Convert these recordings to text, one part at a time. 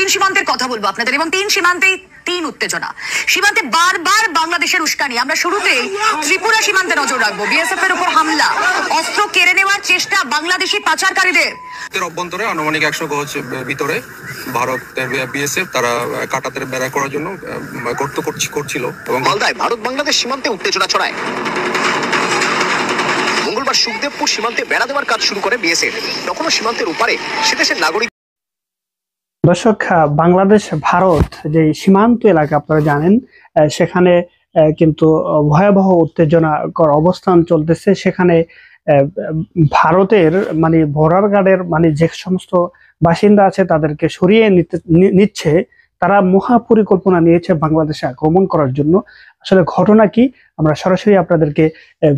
তিন সীমান্তের কথা বলবো আপনাদের, এবং তিন সীমান্তেই তিন উত্তেজনা। সীমান্তে বারবার বাংলাদেশের উস্কানি। আমরা শুরুতেই ত্রিপুরা সীমান্তে নজর রাখবো। বিএসএফ এর উপর হামলা, অস্ত্র কেড়ে নেওয়ার চেষ্টা বাংলাদেশি পাচারকারীদের। অভ্যন্তরে আনুমানিক 100 গজ ভিতরে ভারতের বিএসএফ তারা কাটাতারে বেড়া করার জন্য গর্ত করছিল এবং মালদায় ভারত বাংলাদেশ সীমান্তে উত্তেজনা ছড়ায়। মঙ্গলবার সুখদেবপুর সীমান্তে বেড়া দেওয়ার কাজ শুরু করে বিএসএফ। তখনও সীমান্তের উপারে সে দেশের নাগরিক। দর্শক, বাংলাদেশ ভারত যে সীমান্ত এলাকা আপনারা জানেন, সেখানে কিন্তু ভয়াবহ উত্তেজনাকর অবস্থান চলতেছে। সেখানে ভারতের মানে বর্ডার গার্ডের মানে যে সমস্ত বাসিন্দা আছে তাদেরকে সরিয়ে নিচ্ছে। তারা মহা পরিকল্পনা নিয়েছে বাংলাদেশে আক্রমণ করার জন্য। আসলে ঘটনা কি আমরা সরাসরি আপনাদেরকে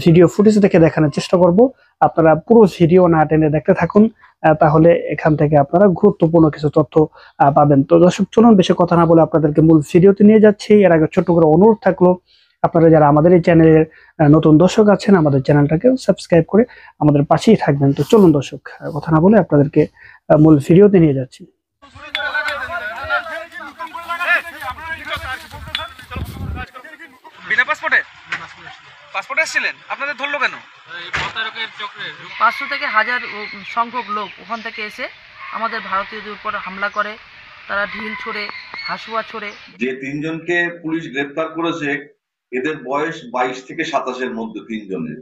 ভিডিও ফুটেজ দেখে দেখানোর চেষ্টা করব। আপনারা পুরো ভিডিও না টেনে দেখতে থাকুন, তাহলে এখান থেকে আপনারা গুরুত্বপূর্ণ কিছু তথ্য পাবেন। তো দর্শক, চলুন বেশি কথা না বলে আপনাদেরকে মূল ভিডিওতে নিয়ে যাচ্ছি। এর আগে ছোট্ট করে অনুরোধ থাকলো, আপনারা যারা আমাদের এই চ্যানেলের নতুন দর্শক আছেন, আমাদের চ্যানেলটাকে সাবস্ক্রাইব করে আমাদের পাশেই থাকবেন। তো চলুন দর্শক, কথা না বলে আপনাদেরকে মূল ভিডিওতে নিয়ে যাচ্ছি। বিনা পাসপোর্টে এসেছিলেন, আপনাদের ধরলো কেন? 500 থেকে 1000 সংখ্যক লোক ওখান থেকে এসে আমাদের ভারতীয়দের উপর হামলা করে। তারা ঢিল ছোড়ে, হাসুয়া ছোড়ে। যে তিনজনকে পুলিশ গ্রেপ্তার করেছে এদের বয়স 22 থেকে 27-এর মধ্যে তিনজনের।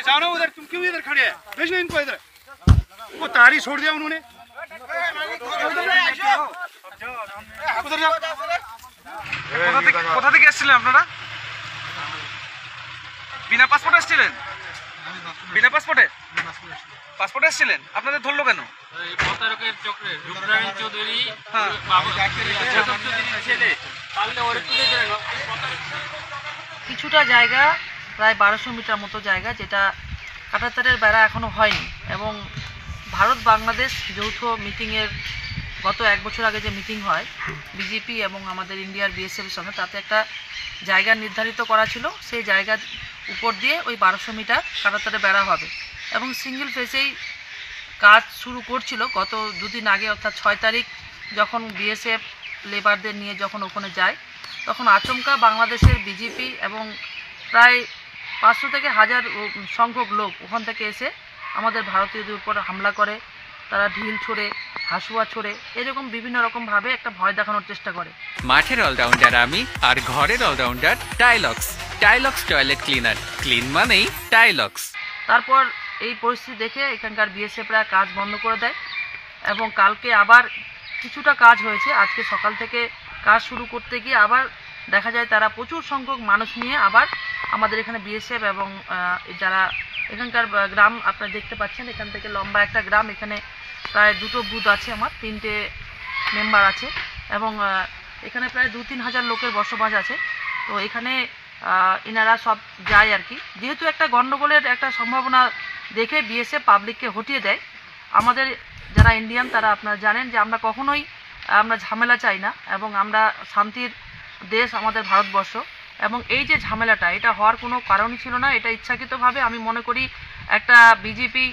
जाओ ना उधर, तुम क्यों इधर खड़े हैं? भेजो इनको इधर। वो तारी छोड़ दिया उन्होंने। उधर जाओ। কোথা থেকে এসেছিলেন আপনারা? বিনা পাসপোর্টে এসেছিলেন? বিনা পাসপোর্টে এসেছিলেন, আপনাদের ধরলো কেন? কিছুটা জায়গা, প্রায় 1200 মিটার মতো জায়গা, যেটা কাঁটাতারের বেড়া এখনো হয়নি। এবং ভারত বাংলাদেশ যৌথ মিটিংয়ের গত 1 বছর আগে যে মিটিং হয় বিজেপি এবং আমাদের ইন্ডিয়ার বিএসএফের সঙ্গে, তাতে একটা জায়গা নির্ধারিত করা ছিল। সেই জায়গার উপর দিয়ে ওই 1200 মিটার কাঁটাতারে বেড়া হবে এবং সিঙ্গেল ফেসেই কাজ শুরু করছিল গত 2 দিন আগে, অর্থাৎ 6 তারিখ যখন বিএসএফ লেবারদের নিয়ে যখন ওখানে যায়, তখন আচমকা বাংলাদেশের বিজেপি এবং প্রায় 500 থেকে 1000 সংখ্যক লোক ওখান থেকে এসে আমাদের ভারতীয়দের উপর হামলা করে। তারা ঢিল ছোড়ে, হাসুয়া ছোড়ে, এরকম বিভিন্ন রকম ভাবে একটা ভয় দেখানোর চেষ্টা করে। মাঠের অলরাউন্ডার আমি, আর ঘরের allrounder Tilex. Tilex toilet cleaner, clean মানেই টাইলক্স। তারপর এই পরিস্থিতি দেখে এখানকার বিএসএফরা কাজ বন্ধ করে দেয় এবং কালকে আবার কিছুটা কাজ হয়েছে। আজকে সকাল থেকে কাজ শুরু করতে গিয়ে আবার দেখা যায় তারা প্রচুর সংখ্যক মানুষ নিয়ে আবার আমাদের এখানে বিএসএফ এবং যারা এখানকার গ্রাম আপনারা দেখতে পাচ্ছেন, এখান থেকে লম্বা একটা গ্রাম, এখানে প্রায় 2টো বুথ আছে, আমার 3টে মেম্বার আছে এবং এখানে প্রায় 2-3 হাজার লোকের বসবাস আছে। তো এখানে এনারা সব যায় আর কি। যেহেতু একটা গণ্ডগোলের একটা সম্ভাবনা দেখে বিএসএফ পাবলিককে হটিয়ে দেয়। আমাদের যারা ইন্ডিয়ান তারা আপনারা জানেন যে আমরা কখনোই আমরা ঝামেলা চাই না এবং আমরা শান্তির দেশ আমাদের ভারতবর্ষ। এবং এই যে ঝামেলাটা, এটা হওয়ার কোনো কারণই ছিল না। এটা ইচ্ছাকৃতভাবে আমি মনে করি একটা বিজেপি,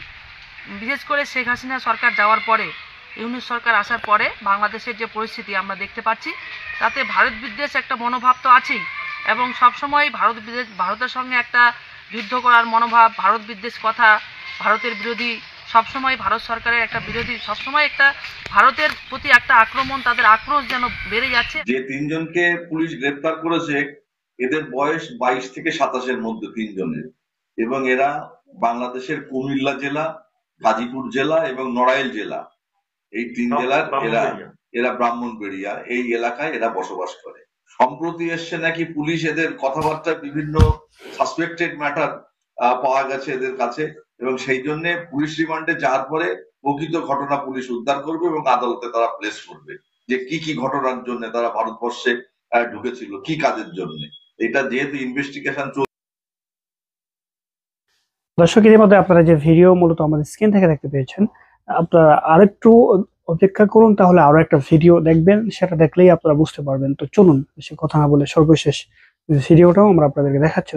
বিশেষ করে শেখ হাসিনা সরকার যাওয়ার পরে, ইউনূস সরকার আসার পরে বাংলাদেশের যে পরিস্থিতি আমরা দেখতে পাচ্ছি, তাতে ভারত বিদ্বেষ একটা মনোভাব তো আছেই এবং সবসময় ভারতের সঙ্গে একটা যুদ্ধ করার মনোভাব, ভারত বিদ্বেষ কথা, ভারতের বিরোধী, সবসময় ভারত সরকারের একটা বিরোধী, সবসময় একটা ভারতের প্রতি একটা আক্রমণ, তাদের আক্রোশ যেন বেড়ে যাচ্ছে। যে তিনজনকে পুলিশ গ্রেপ্তার করেছে এদের বয়স 22 থেকে 27-এর মধ্যে তিনজনের, এবং এরা বাংলাদেশের কুমিল্লা জেলা, গাজীপুর জেলা এবং নড়াইল জেলা, এই 3 জেলার এরা ব্রাহ্মণবাড়িয়া এই এলাকায় এরা বসবাস করে। সম্প্রতি এসছে নাকি পুলিশ এদের কথাবার্তায় বিভিন্ন সাসপেক্টেড ম্যাটার পাওয়া গেছে এদের কাছে, এবং সেই জন্য পুলিশ রিমান্ডে যাওয়ার পরে প্রকৃত ঘটনা পুলিশ উদ্ধার করবে এবং আদালতে তারা প্লেস করবে যে কি ঘটনার জন্য তারা ভারতবর্ষে ঢুকেছিল, কি কাজের জন্য। এটা যেহেতু ইনভেস্টিগেশন চলছে। দর্শক, এর মধ্যে আপনারা যে ভিডিও মূলত আমাদের স্ক্রিন থেকে দেখতে পেয়েছেন, আপনারা আরেকটু অপেক্ষা করুন, তাহলে আরো একটা ভিডিও দেখবেন, সেটা দেখলেই আপনারা বুঝতে পারবেন। তো চলুন বেশি কথা না বলে সর্বশেষ ভিডিওটাও আমরা আপনাদেরকে দেখাচ্ছি।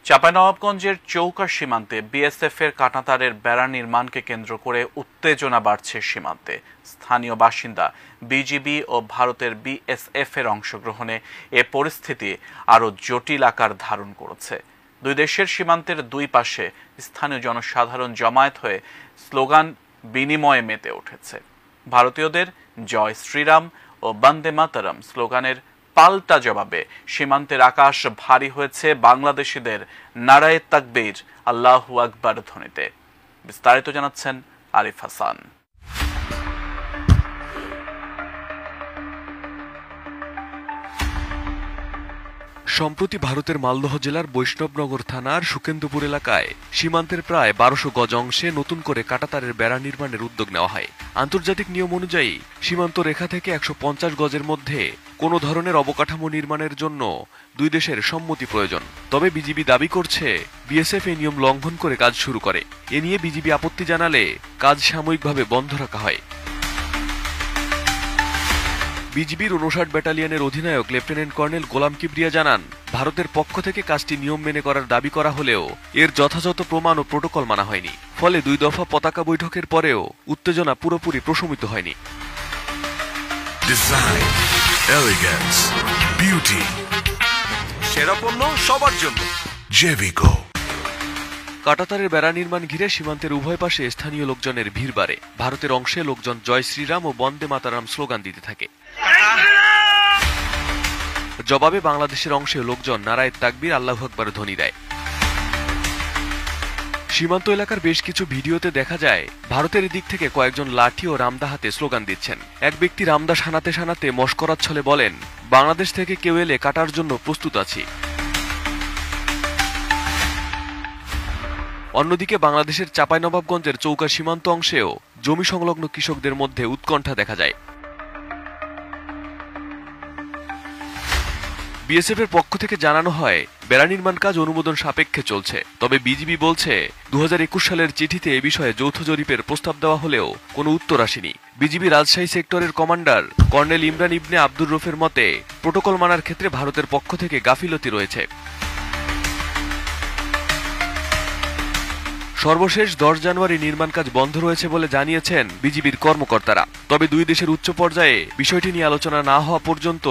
চাঁপাইনবাবগঞ্জের চৌকা সীমান্তে বিএসএফ এর কাঁটাতারের বেড়া নির্মাণকে কেন্দ্র করে উত্তেজনা বাড়ছে সীমান্তে। স্থানীয় বাসিন্দা, বিজিবি ও ভারতের বিএসএফ এর অংশগ্রহণে এ পরিস্থিতি আরও জটিল আকার ধারণ করেছে। দুই দেশের সীমান্তের দুই পাশে স্থানীয় জনসাধারণ জমায়েত হয়ে স্লোগান বিনিময়ে মেতে উঠেছে। ভারতীয়দের জয় শ্রীরাম ও বন্দে মাতরম স্লোগানের পাল্টা জবাবে সীমান্তের আকাশ ভারী হয়েছে বাংলাদেশিদের নারায়ে তাকবীর, আল্লাহু আকবার ধ্বনিতে। বিস্তারিত জানাচ্ছেন আরিফ হাসান। সম্প্রতি ভারতের মালদহ জেলার বৈষ্ণবনগর থানার সুকেন্দুপুর এলাকায় সীমান্তের প্রায় 1200 গজ অংশে নতুন করে কাঁটাতারের বেড়া নির্মাণের উদ্যোগ নেওয়া হয়। আন্তর্জাতিক নিয়ম অনুযায়ী সীমান্ত রেখা থেকে 150 গজের মধ্যে কোনো ধরনের অবকাঠামো নির্মাণের জন্য দুই দেশের সম্মতি প্রয়োজন। তবে বিজিবি দাবি করছে বিএসএফ এই নিয়ম লঙ্ঘন করে কাজ শুরু করে। এ নিয়ে বিজিবি আপত্তি জানালে কাজ সাময়িকভাবে বন্ধ রাখা হয়। বিজিবির 59 ব্যাটালিয়নের অধিনায়ক লেফটেন্যান্ট কর্নেল গোলাম কিবরিয়া জানান, ভারতের পক্ষ থেকে কাজটি নিয়ম মেনে করার দাবি করা হলেও এর যথাযথ প্রমাণ ও প্রোটোকল মানা হয়নি। ফলে 2 দফা পতাকা বৈঠকের পরেও উত্তেজনা পুরোপুরি প্রশমিত হয়নি। ডিজাইন, এলিগেন্স, বিউটি, সেরা পণ্য সবার জন্য জেভিকো। কাঁটাতারের বেড়া নির্মাণ ঘিরে সীমান্তের উভয় পাশে স্থানীয় লোকজনের ভিড় বাড়ে। ভারতের অংশে লোকজন জয় শ্রীরাম ও বন্দে মাতারাম স্লোগান দিতে থাকে। জবাবে বাংলাদেশের অংশে লোকজন নারায়ে তাকবীর, আল্লাহু আকবার ধ্বনি দেয়। সীমান্ত এলাকার বেশ কিছু ভিডিওতে দেখা যায় ভারতের দিক থেকে কয়েকজন লাঠি ও রামদা হাতে স্লোগান দিচ্ছেন। এক ব্যক্তি রামদা শানাতে শানাতে মশকরার ছলে বলেন, বাংলাদেশ থেকে কেউ এলে কাটার জন্য প্রস্তুত আছি। অন্যদিকে বাংলাদেশের চাঁপাইনবাবগঞ্জের চৌকা সীমান্ত অংশেও জমি সংলগ্ন কৃষকদের মধ্যে উৎকণ্ঠা দেখা যায়। বিএসএফ এর পক্ষ থেকে জানানো হয়, বেড়া নির্মাণ কাজ অনুমোদন সাপেক্ষে চলছে। তবে বিজিবি বলছে 2021 সালের চিঠিতে এ বিষয়ে যৌথ জরিপের প্রস্তাব দেওয়া হলেও কোনো উত্তর আসেনি। বিজিবি রাজশাহী সেক্টরের কমান্ডার কর্নেল ইমরান ইবনে আব্দুর রফের মতে, প্রোটোকল মানার ক্ষেত্রে ভারতের পক্ষ থেকে গাফিলতি রয়েছে। সর্বশেষ 10 জানুয়ারি নির্মাণ কাজ বন্ধ রয়েছে বলে জানিয়েছেন বিজিবির কর্মকর্তারা। তবে দুই দেশের উচ্চ পর্যায়ে বিষয়টি নিয়ে আলোচনা না হওয়া পর্যন্ত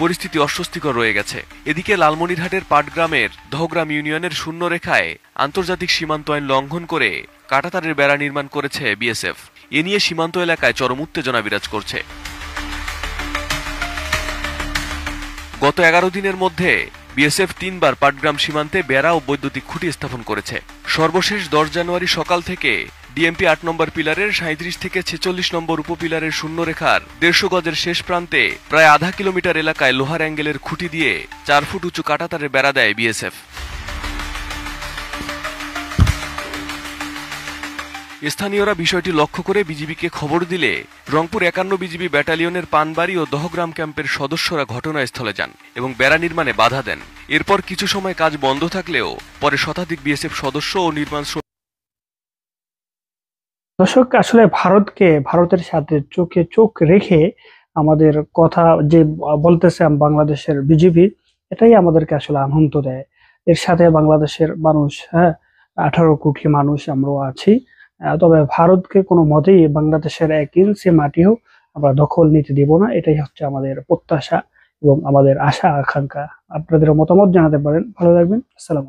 পরিস্থিতি অস্বস্তিকর রয়ে গেছে। এদিকে লালমনিরহাটের পাটগ্রামের দহগ্রাম ইউনিয়নের শূন্য রেখায় আন্তর্জাতিক সীমান্ত আইন লঙ্ঘন করে কাঁটাতারের বেড়া নির্মাণ করেছে বিএসএফ। এ নিয়ে সীমান্ত এলাকায় চরম উত্তেজনা বিরাজ করছে। গত 11 দিনের মধ্যে বিএসএফ 3 বার পাটগ্রাম সীমান্তে বেড়া ও বৈদ্যুতিক খুঁটি স্থাপন করেছে। সর্বশেষ 10 জানুয়ারি সকাল থেকে ডিএমপি 8 নম্বর পিলারের 37 থেকে 46 নম্বর উপপিলারের শূন্যরেখার 150 গজের শেষ প্রান্তে প্রায় আধা কিলোমিটার এলাকায় লোহার অ্যাঙ্গেলের খুঁটি দিয়ে 4 ফুট উঁচু কাঁটাতারের বেড়া দেয় বিএসএফ। স্থানীয়রা বিষয়টি লক্ষ্য করে বিজিবিকে খবর দিলে রংপুর 51 বিজিবি ব্যাটালিয়নের পানবাড়ি ও দহগ্রাম ক্যাম্পের সদস্যরা ঘটনাস্থলে যান এবং বেড়া নির্মাণে বাধা দেন। এরপর কিছু সময় কাজ বন্ধ থাকলেও পরে শতাধিক বিএসএফ সদস্য ও নির্মাণ। দর্শক, আসলে ভারতের সাথে চোখে চোখ রেখে আমাদের কথা যে বলতেছে বাংলাদেশের বিজিবি, এটাই আমাদেরকে আসলে আনন্দ দেয়। এর সাথে বাংলাদেশের মানুষ, 18 কোটি মানুষ আমরাও আছি। তবে ভারতকে কোনো মতেই বাংলাদেশের 1 ইঞ্চি মাটিও আমরা দখল নিতে দিব না। এটাই হচ্ছে আমাদের প্রত্যাশা এবং আমাদের আশা আকাঙ্ক্ষা। আপনাদের মতামত জানাতে পারেন। ভালো থাকবেন। আসসালাম।